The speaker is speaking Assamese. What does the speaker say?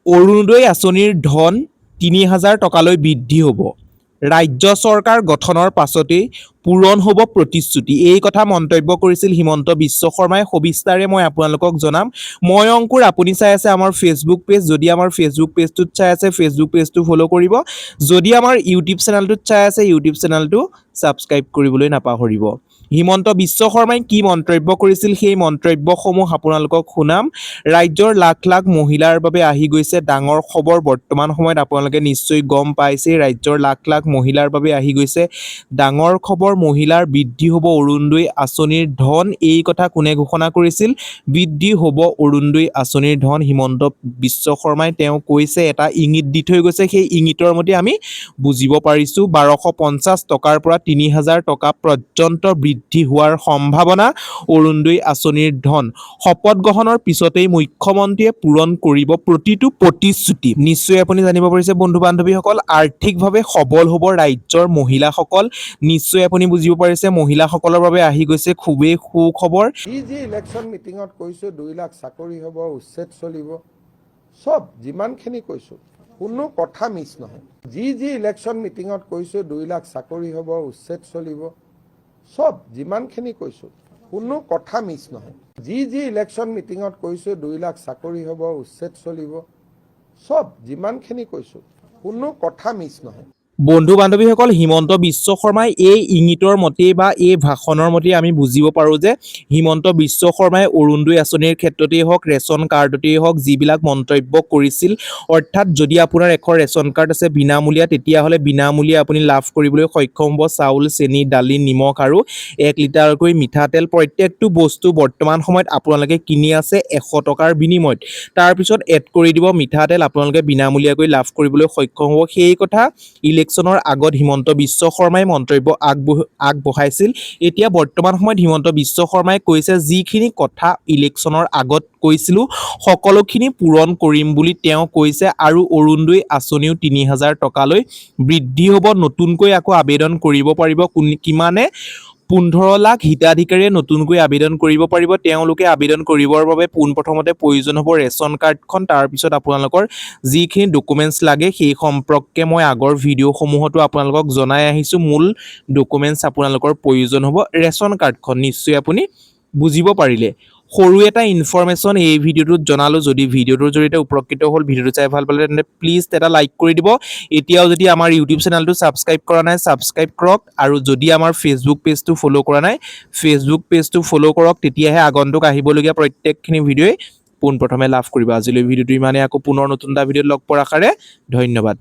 অৰুণোদয় আঁচনিৰ ধন ৩,০০০ টকালৈ বৃদ্ধি হ'ব। ৰাজ্য চৰকাৰ গঠনৰ পাছতেই পূৰণ হ'ব প্ৰতিশ্ৰুতি। এই কথা মন্তব্য কৰিছিল হিমন্ত বিশ্ব শৰ্মাই। সবিস্তাৰে মই আপোনালোকক জনাম। মই অংকুৰ, আপুনি চাই আছে আমাৰ ফেচবুক পেজ। যদি আমাৰ ফেচবুক পেজটোত চাই আছে, ফেচবুক পেজটো ফ'ল' কৰিব। যদি আমাৰ ইউটিউব চেনেলটোত চাই আছে, ইউটিউব চেনেলটো ছাবস্ক্ৰাইব কৰিবলৈ নাপাহৰিব। হিমন্ত বিশ্ব শৰ্মাই কি মন্তব্য কৰিছিল সেই মন্তব্যসমূহ আপোনালোকক শুনাম। ৰাজ্যৰ লাখ লাখ মহিলাৰ বাবে আহি গৈছে ডাঙৰ খবৰ। বৰ্তমান সময়ত আপোনালোকে নিশ্চয় গম পাইছে, ৰাজ্যৰ লাখ লাখ মহিলাৰ বাবে আহি গৈছে ডাঙৰ খবৰ। মহিলাৰ বৃদ্ধি হ'ব অৰুণোদয় আঁচনিৰ ধন। এই কথা কোনে ঘোষণা কৰিছিল? বৃদ্ধি হ'ব অৰুণোদয় আঁচনিৰ ধন। হিমন্ত বিশ্ব শৰ্মাই তেওঁ কৈছে, এটা ইংগিত দি থৈ গৈছে। সেই ইংগিতৰ মতে আমি বুজিব পাৰিছোঁ ১,২৫০ টকাৰ পৰা ৩,০০০ টকা পৰ্যন্ত বৃদ্ধি হোৱাৰ সম্ভাৱনা। অৰুণোদয় আঁচনিৰ ধন শপত গ্ৰহণৰ পিছতেই মুখ্যমন্ত্ৰীয়ে পূৰণ কৰিব প্ৰতিটো প্ৰতিশ্ৰুতি। নিশ্চয় আপুনি জানিব পাৰিছে বন্ধু বান্ধৱীসকল, আৰ্থিকভাৱে সবল হ'ব ৰাজ্যৰ মহিলাসকল। নিশ্চয় আপুনি বুজিব পাৰিছে, মহিলাসকলৰ বাবে আহি গৈছে খুবেই সুখবৰ। যি ইলেকশ্যন মিটিঙত কৈছোঁ ২ লাখ চাকৰি হ'ব, উচ্ছেদ চলিব, চব যিমানখিনি কৈছোঁ কোনো কথা মিছ নহয়। যি ইলেকশ্যন মিটিঙত কৈছোঁ ২ লাখ চাকৰি হ'ব, উচ্ছেদ চলিব, চব যিমানখিনি কৈছোঁ কোনো কথা মিছ নহয়। যি ইলেকশ্যন মিটিঙত কৈছোঁ ২ লাখ চাকৰি হ'ব, উচ্ছেদ চলিব, চব যিমানখিনি কৈছোঁ কোনো কথা মিছ নহয়। বন্ধু বান্ধৱীসকল, হিমন্ত বিশ্ব শৰ্মাই এই ইংগিতৰ মতেই বা এই ভাষণৰ মতেই আমি বুজিব পাৰোঁ যে হিমন্ত বিশ্ব শৰ্মাই অৰুণোদয় আঁচনিৰ ক্ষেত্ৰতেই হওক, ৰেচন কাৰ্ডতেই হওক, যিবিলাক মন্তব্য কৰিছিল, অৰ্থাৎ যদি আপোনাৰ এখন ৰেচন কাৰ্ড আছে বিনামূলীয়া, তেতিয়াহ'লে বিনামূলীয়া আপুনি লাভ কৰিবলৈ সক্ষম হ'ব চাউল, চেনি, দালি, নিমখ আৰু 1 লিটাৰকৈ মিঠাতেল। প্ৰত্যেকটো বস্তু বৰ্তমান সময়ত আপোনালোকে কিনি আছে ১০০ টকাৰ বিনিময়ত। তাৰপিছত এড কৰি দিব মিঠাতেল, আপোনালোকে বিনামূলীয়াকৈ লাভ কৰিবলৈ সক্ষম হ'ব। সেই কথা ইলেকশ্যনৰ আগত হিমন্ত বিশ্ব শৰ্মাই মন্তব্য আগবঢ়াইছিল। এতিয়া বৰ্তমান সময়ত হিমন্ত বিশ্ব শৰ্মাই কৈছে, যিখিনি কথা ইলেকশ্যনৰ আগত কৈছিলোঁ সকলোখিনি পূৰণ কৰিম বুলি তেওঁ কৈছে। আৰু অৰুণোদয় আঁচনিও ৩,০০০ টকালৈ বৃদ্ধি হ'ব। নতুনকৈ আকৌ আবেদন কৰিব পাৰিব কিমানে? ১৫ লাখ হিতাধিকাৰীয়ে নতুনকৈ আবেদন কৰিব পাৰিব। তেওঁলোকে আবেদন কৰিবৰ বাবে পোনপ্ৰথমতে প্ৰয়োজন হ'ব ৰেচন কাৰ্ডখন। তাৰপিছত আপোনালোকৰ যিখিনি ডকুমেণ্টছ লাগে সেই সম্পৰ্কে মই আগৰ ভিডিঅ'সমূহতো আপোনালোকক জনাই আহিছোঁ। মূল ডকুমেণ্টছ আপোনালোকৰ প্ৰয়োজন হ'ব ৰেচন কাৰ্ডখন। নিশ্চয় আপুনি বুজিব পাৰিলে। সৰু এটা ইনফৰমেশ্যন এই ভিডিঅ'টোত জনালোঁ। যদি ভিডিঅ'টোৰ জৰিয়তে উপকৃত হ'ল, ভিডিঅ'টো চাই ভাল পালে তেন্তে প্লিজ এটা লাইক কৰি দিব। এতিয়াও যদি আমাৰ ইউটিউব চেনেলটো ছাবস্ক্ৰাইব কৰা নাই, ছাবস্ক্ৰাইব কৰক। আৰু যদি আমাৰ ফেচবুক পেজটো ফ'ল' কৰা নাই, ফেচবুক পেজটো ফ'ল' কৰক। তেতিয়াহে আগন্তুক আহিবলগীয়া প্ৰত্যেকখিনি ভিডিঅ'ই পোনপ্ৰথমে লাভ কৰিব। আজিলৈ ভিডিঅ'টো ইমানেই। আকৌ পুনৰ নতুন এটা ভিডিঅ'ত লগ পোৱাৰ আশাৰে ধন্যবাদ।